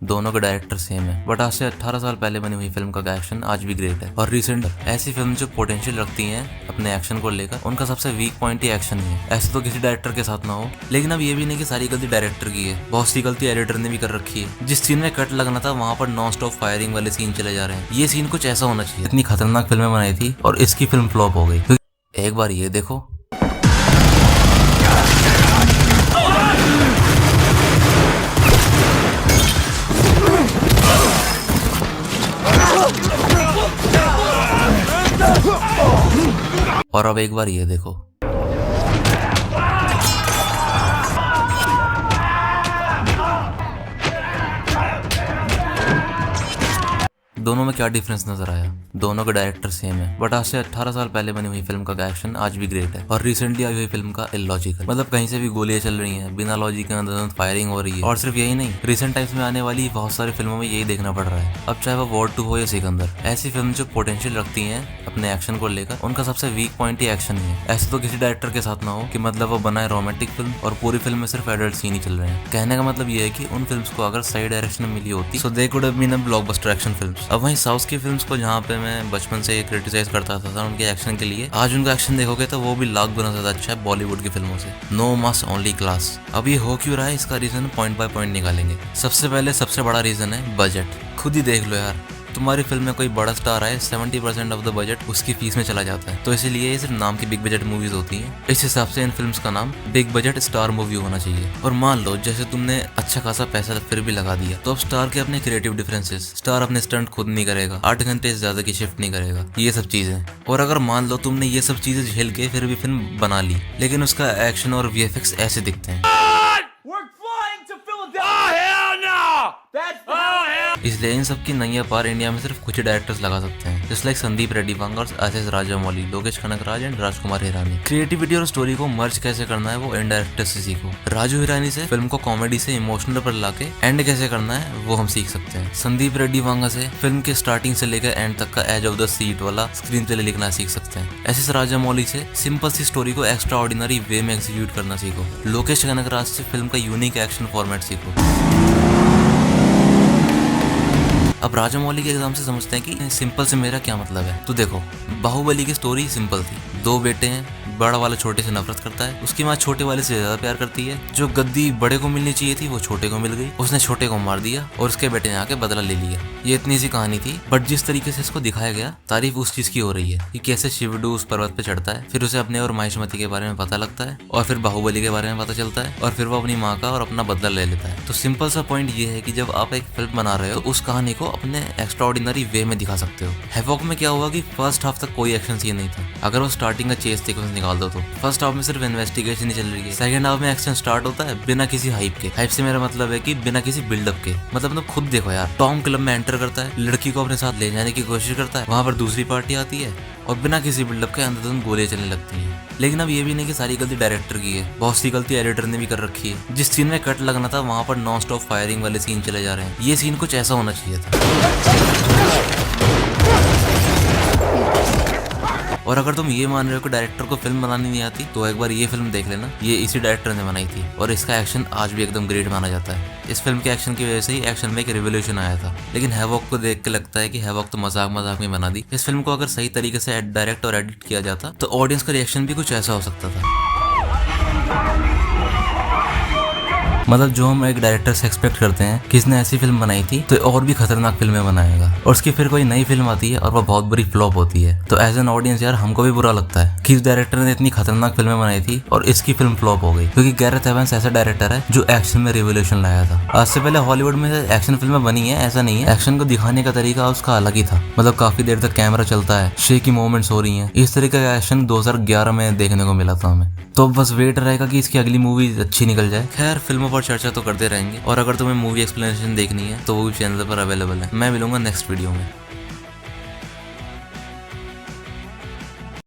दोनों के director same है, बट आज से 18 साल पहले बनी हुई फिल्म का एक्शन आज भी ग्रेट है। और रिसेंट ऐसी फिल्म जो पोटेंशियल रखती हैं अपने एक्शन को लेकर, उनका सबसे वीक पॉइंट ही एक्शन ही है। ऐसे तो किसी डायरेक्टर के साथ ना हो, लेकिन अब ये भी नहीं कि सारी गलती डायरेक्टर की है, बहुत सी गलती एडिटर ने भी कर रखी है। जिस सीन में कट लगना था वहां पर नॉन स्टॉप फायरिंग वाले सीन चले जा रहे हैं। ये सीन कुछ ऐसा होना चाहिए। इतनी खतरनाक फिल्में बनाई थी और इसकी फिल्म फ्लॉप हो गई। एक बार ये देखो, और अब एक बार ये देखो। दोनों में क्या डिफरेंस नजर आया? दोनों के डायरेक्टर सेम है, बट आज से 18 साल पहले बनी हुई फिल्म का एक्शन आज भी ग्रेट है। और रिसेंटली आई हुई फिल्म का इलॉजिकल, मतलब कहीं से भी गोलियां चल रही हैं, बिना लॉजिक के अंदर फायरिंग हो रही है। और सिर्फ यही नहीं, रिसेंट टाइम्स में आने वाली बहुत सारी फिल्मों में यही देखना पड़ रहा है। अब चाहे वो वॉर 2 हो या सिकंदर, ऐसी फिल्म जो पोटेंशियल रखती है अपने एक्शन को लेकर, उनका सबसे वीक पॉइंट ही एक्शन ही है। ऐसे तो किसी डायरेक्टर के साथ ना हो कि मतलब वो बनाए रोमांटिक फिल्म और पूरी फिल्म में सिर्फ एडल्ट सीन ही चल रहे हैं। कहने का मतलब ये है कि उन फिल्म्स को अगर सही डायरेक्शन में मिली होती so they could have been a blockbuster action films. अब वहीं साउथ की फिल्म्स को जहाँ पे मैं बचपन से क्रिटिसाइज करता था उनके एक्शन के लिए, आज उनका एक्शन देखोगे तो वो भी लाख गुना ज्यादा अच्छा है बॉलीवुड की फिल्मों से। नो मास ओनली क्लास। अब ये हो क्यों रहा है, इसका रीजन पॉइंट बाय पॉइंट निकालेंगे। सबसे पहले सबसे बड़ा रीजन है बजट। खुद ही देख लो यार, तुम्हारी फिल्म में कोई बड़ा स्टार आए, 70% ऑफ द बजट उसकी फीस में चला जाता है। तो इसीलिए ये सिर्फ नाम की बिग बजट मूवीज होती हैं। इस हिसाब से इन फिल्म्स का नाम बिग बजट स्टार मूवी होना चाहिए। और मान लो जैसे तुमने अच्छा खासा पैसा फिर भी लगा दिया, तो अब स्टार के अपने क्रिएटिव डिफरेंसेस, स्टार अपने स्टंट खुद नहीं करेगा, 8 घंटे से ज्यादा की शिफ्ट नहीं करेगा, ये सब चीजें। और अगर मान लो तुमने ये सब चीजें झेल के फिर भी फिल्म बना ली, लेकिन उसका एक्शन और VFX ऐसे दिखते हैं, इसलिए इन सब की नैया पार इंडिया में सिर्फ कुछ ही डायरेक्टर्स लगा सकते हैं, जैसे like Sandeep Reddy Vanga, SS Rajamouli, Lokesh Kanagaraj and Rajkumar Hirani. Creativity और स्टोरी को मर्ज कैसे करना है वो इन डायरेक्टर्स से सीखो। राजू हिरानी से फिल्म को कॉमेडी से इमोशनल पर लाके एंड कैसे करना है वो हम सीख सकते हैं। संदीप रेड्डी वांगा से फिल्म के स्टार्टिंग से लेकर एंड तक का एज ऑफ द सीट वाला स्क्रीन प्ले लिखना सीख सकते हैं। SS राजामौली से सिंपल सी स्टोरी को एक्स्ट्रा ऑर्डिनरी वे में एग्जीक्यूट करना सीखो। लोकेश कनगराज से फिल्म का यूनिक एक्शन फॉर्मेट सीखो। अब राजामौली के एग्जाम से समझते हैं कि सिंपल से मेरा क्या मतलब है। तो देखो, बाहुबली की स्टोरी सिंपल थी। 2 बेटे हैं, बड़ा वाला छोटे से नफरत करता है, उसकी माँ छोटे वाले से ज्यादा प्यार करती है। जो गद्दी बड़े को मिलनी चाहिए थी वो छोटे को मिल गई, उसने छोटे को मार दिया और उसके बेटे ने आके बदला ले लिया। ये इतनी सी कहानी थी, बट जिस तरीके से इसको दिखाया गया, तारीफ उस चीज की हो रही है कि कैसे शिवडू उस पर्वत पे चढ़ता है, फिर उसे अपने और माहिष्मती के बारे में पता लगता है, और फिर बाहुबली के बारे में पता चलता है, और फिर वो अपनी माँ का और अपना बदला ले लेता है। तो सिंपल सा पॉइंट ये है कि जब आप एक फिल्म बना रहे हो तो उस कहानी को अपने एक्स्ट्रा ऑर्डिनरी वे में दिखा सकते हो। हैवॉक में क्या हुआ कि फर्स्ट हाफ तक कोई एक्शन सीन नहीं था। अगर वो स्टार्टिंग का चेस सीक्वेंस निकाल दो तो फर्स्ट हाफ में सिर्फ इन्वेस्टिगेशन ही चल रही है। सेकंड हाफ में एक्शन स्टार्ट होता है बिना किसी हाइप के। हाइप से मेरा मतलब है कि बिना किसी बिल्डअप के। मतलब तुम खुद देखो यार, टॉम क्लब में एंटर करता है, लड़की को अपने साथ ले जाने की कोशिश करता है, वहां पर दूसरी पार्टी आती है और बिना किसी बिल्डअप के अंदर गोलियां चलने लगती हैं। लेकिन अब ये भी नहीं कि सारी गलती डायरेक्टर की है, बहुत सी गलती एडिटर ने भी कर रखी है। जिस सीन में कट लगना था वहां पर नॉन स्टॉप फायरिंग वाले सीन चले जा रहे हैं। ये सीन कुछ ऐसा होना चाहिए था। और अगर तुम ये मान रहे हो कि डायरेक्टर को फिल्म बनानी नहीं आती, तो एक बार ये फिल्म देख लेना। ये इसी डायरेक्टर ने बनाई थी और इसका एक्शन आज भी एकदम ग्रेट माना जाता है। इस फिल्म के एक्शन की वजह से ही एक्शन में एक रिवोल्यूशन आया था। लेकिन हैवॉक को देख के लगता है कि हैवॉक तो मजाक मजाक में बना दी। इस फिल्म को अगर सही तरीके से डायरेक्ट और एडिट किया जाता तो ऑडियंस का रिएक्शन भी कुछ ऐसा हो सकता था। मतलब जो हम एक डायरेक्टर से एक्सपेक्ट करते हैं कि इसने ऐसी फिल्म बनाई थी तो और भी खतरनाक फिल्में बनाएगा, और उसकी फिर कोई नई फिल्म आती है और वो बहुत बुरी फ्लॉप होती है, तो एज एन ऑडियंस यार हमको भी बुरा लगता है कि इस डायरेक्टर ने इतनी खतरनाक फिल्में बनाई थी और इसकी फिल्म फ्लॉप हो गई। क्योंकि गैरेथ एवंस ऐसा डायरेक्टर है जो एक्शन में रिवोल्यूशन लाया था। आज से पहले हॉलीवुड में एक्शन फिल्में बनी है, ऐसा नहीं है। एक्शन को दिखाने का तरीका उसका अलग ही था। मतलब काफी देर तक कैमरा चलता है, शेकी मूवमेंट्स हो रही है। इस तरीके का एक्शन 2011 में देखने को मिला था हमें। तो बस वेट रहेगा कि इसकी अगली मूवी अच्छी निकल जाए। खैर, फिल्मों पर चर्चा तो करते रहेंगे, और अगर तुम्हें मूवी एक्सप्लेनेशन देखनी है तो वो भी चैनल पर अवेलेबल है। मैं मिलूंगा नेक्स्ट वीडियो में।